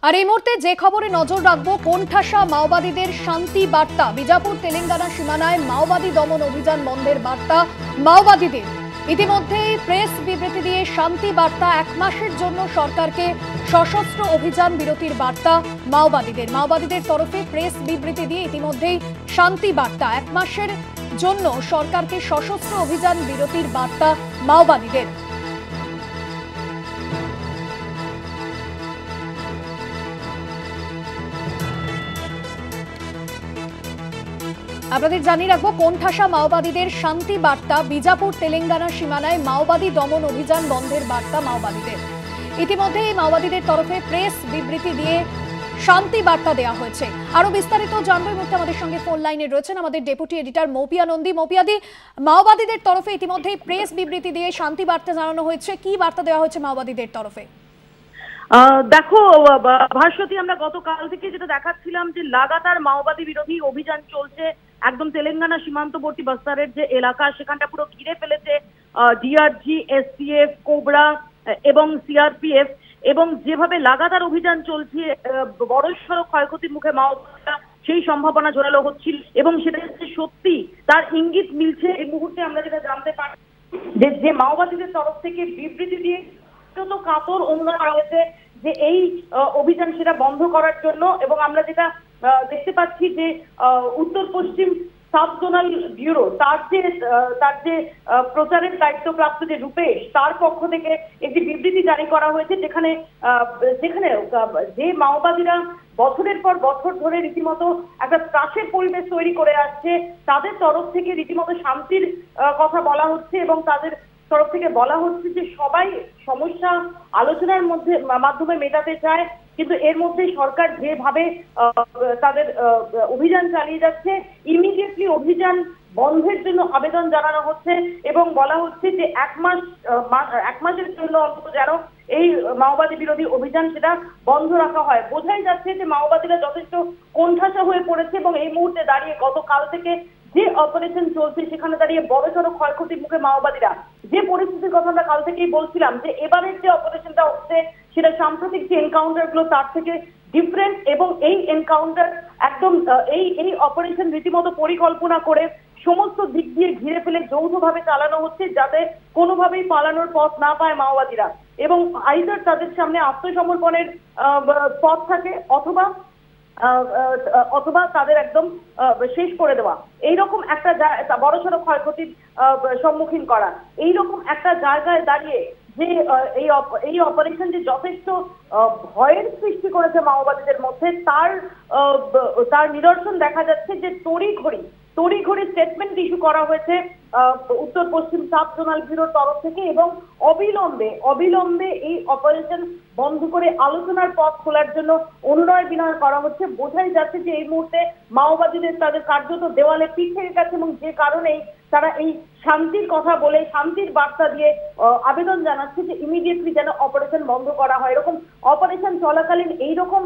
আর এই মুহূর্তে যে খবরে নজর রাখবো, কোণঠাসা মাওবাদীদের শান্তি বার্তা। বিজাপুর তেলেঙ্গানা সীমানায় মাওবাদী দমন অভিযান বন্ধের বার্তা মাওবাদীদের। ইতিমধ্যেই প্রেস বিবৃতি দিয়ে শান্তি বার্তা, 1 মাসের জন্য সরকারকে সশস্ত্র অভিযান বিরতির বার্তা মাওবাদীদের তরফে প্রেস বিবৃতি দিয়ে ইতিমধ্যেই শান্তি বার্তা, 1 মাসের জন্য সরকারকে সশস্ত্র অভিযান বিরতির বার্তা মাওবাদীদের। আপনাদের জানিয়ে রাখবো, কোণঠাসা মাওবাদীদের শান্তি বার্তা। বিজাপুর তেলেঙ্গানা সীমানায় মাওবাদী দমন অভিযান বন্ধের বার্তা মাওবাদীদের। ইতিমধ্যে এই মাওবাদীদের তরফে প্রেস বিবৃতি দিয়ে শান্তি বার্তা দেওয়া হয়েছে। আরো বিস্তারিত জানবো এই মুহূর্তে আমাদের সঙ্গে ফোন লাইনে রয়েছেন আমাদের ডেপুটি এডিটর মৌপিয়া নন্দী। মৌপিয়াদি, মাওবাদীদের তরফে ইতিমধ্যেই প্রেস বিবৃতি দিয়ে শান্তি বার্তা জানানো হয়েছে, কি বার্তা দেওয়া হয়েছে মাওবাদীদের তরফে? দেখো ভাস্বতী, আমরা গতকাল থেকে যেটা দেখাচ্ছিলাম যে লাগাতার মাওবাদী বিরোধী অভিযান চলছে। একদম তেলেঙ্গানা সীমান্তবর্তী বস্তারের যে এলাকা, সেখানটা পুরো ঘিরে ফেলেছে ডিআরজি, এসটিএফ, কোবরা এবং সিআরপিএফ। এবং যেভাবে লাগাতার অভিযান চলছে, বড়সড় ক্ষয়ক্ষতির মুখে মাওবাদীরা সেই সম্ভাবনা জোরালো হচ্ছিল এবং সেটা সত্যি তার ইঙ্গিত মিলছে। এই মুহূর্তে আমরা যেটা জানতে পারি যে মাওবাদীদের তরফ থেকে বিবৃতি দিয়ে কাতর অনুরোধ করা হয়েছে যে এই অভিযান সেটা বন্ধ করার জন্য। এবং আমরা যেটা দেখতে পাচ্ছি যে উত্তর পশ্চিম সাব জোনাল ব্যুরো, তার যে প্রচারের দায়িত্বপ্রাপ্ত যে রূপেশ, তার পক্ষ থেকে একটি বিবৃতি জারি করা হয়েছে, যেখানে যে মাওবাদীরা বছরের পর বছর ধরে রীতিমতো একটা ত্রাসের পরিবেশ তৈরি করে আসছে, তাদের তরফ থেকে রীতিমতো শান্তির কথা বলা হচ্ছে এবং তাদের তরফ থেকে বলা হচ্ছে যে সবাই সমস্যা আলোচনার মাধ্যমে মেটাতে চায়, কিন্তু এর মধ্যে সরকার যেভাবে তাদের অভিযান চালিয়ে যাচ্ছে, ইমিডিয়েটলি অভিযান বন্ধের জন্য আবেদন জানানো হচ্ছে এবং বলা হচ্ছে যে 1 মাসের জন্য অন্তত যেন এই মাওবাদী বিরোধী অভিযান সেটা বন্ধ রাখা হয়। বোঝাই যাচ্ছে যে মাওবাদীরা যথেষ্ট কোণঠাসা হয়ে পড়েছে এবং এই মুহূর্তে দাঁড়িয়ে গতকাল থেকে যে অপারেশন চলছে সেখানে দাঁড়িয়ে বড়সড় ক্ষয়ক্ষতির মুখে মাওবাদীরা। যে পরিস্থিতির কথা আমরা কাল থেকেই বলছিলাম যে এবারের যে অপারেশনটা হচ্ছে সেটা সাম্প্রতিক যে এনকাউন্টার গুলো তার থেকে ডিফারেন্ট, এবং এই এনকাউন্টার একদম এই অপারেশন রীতিমতো পরিকল্পনা করে সমস্ত দিক দিয়ে ঘিরে ফেলে যৌথভাবে চালানো হচ্ছে, যাতে কোনোভাবেই পালানোর পথ না পায় মাওবাদীরা এবং আইদার তাদের সামনে আত্মসমর্পণের পথ থাকে অথবা তাদের একদম শেষ করে দেওয়া। এইরকম একটা বড়সড় ক্ষয়ক্ষতির সম্মুখীন করা, এইরকম একটা জায়গায় দাঁড়িয়ে যে এই অপারেশন যে যথেষ্ট ভয়ের সৃষ্টি করেছে মাওবাদীদের মধ্যে, তার নিদর্শন দেখা যাচ্ছে যে তড়িঘড়ি স্টেটমেন্ট ইস্যু করা হয়েছে উত্তর পশ্চিম সাব জোনাল ব্যুরোর তরফ থেকে এবং অবিলম্বে এই অপারেশন বন্ধ করে আলোচনার পথ খোলার জন্য অনুনয় বিনয় করা হচ্ছে। বোঝাই যাচ্ছে যে এই মুহূর্তে মাওবাদীদের তাদের কার্যত দেওয়ালে পিঠ থেকে গেছে এবং যে কারণেই তারা এই শান্তির কথা বলে, শান্তির বার্তা দিয়ে আবেদন জানাচ্ছে যে ইমিডিয়েটলি যেন অপারেশন বন্ধ করা হয়। এরকম অপারেশন চলাকালীন এইরকম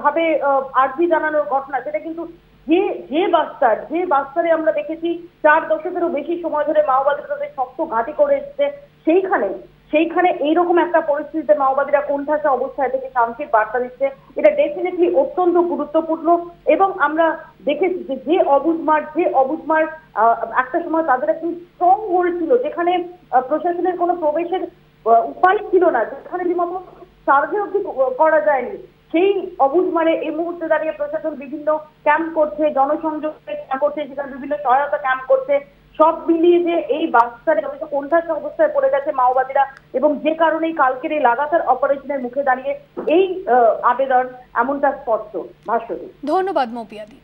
ভাবে আর্জি জানানোর ঘটনা, সেটা কিন্তু যে বাস্তারে আমরা দেখেছি 4 দশকেরও বেশি সময় ধরে মাওবাদীরা তাদের শক্ত ঘাঁটি করে এসেছে, সেইখানে এইরকম একটা পরিস্থিতিতে মাওবাদীরা কোণঠাসা অবস্থায় থেকে শান্তির বার্তা দিচ্ছে। এটা ডেফিনেটলি অত্যন্ত গুরুত্বপূর্ণ। এবং আমরা দেখেছি যে অবুঝ মার্চ একটা সময় তাদের একটি স্ট্রং হোল্ড ছিল, যেখানে প্রশাসনের কোনো প্রবেশের উপায় ছিল না, যেখানে রীতিমতো সার্ভে অব্দি করা যায়নি। সেই অবুঝ মারে এই মুহূর্তে দাঁড়িয়ে প্রশাসন বিভিন্ন ক্যাম্প করছে, জনসংযোগ ক্যাম্প করছে, সেখানে বিভিন্ন সহায়তা ক্যাম্প করছে। সব মিলিয়ে যে এই বাস্তারে যথেষ্ট কোণঠাসা অবস্থায় পড়ে গেছে মাওবাদীরা এবং যে কারণেই কালকের এই লাগাতার অপারেশনের মুখে দাঁড়িয়ে এই আবেদন, এমনটা স্পষ্ট। ভাস্বতী, ধন্যবাদ মৌপিয়াদি।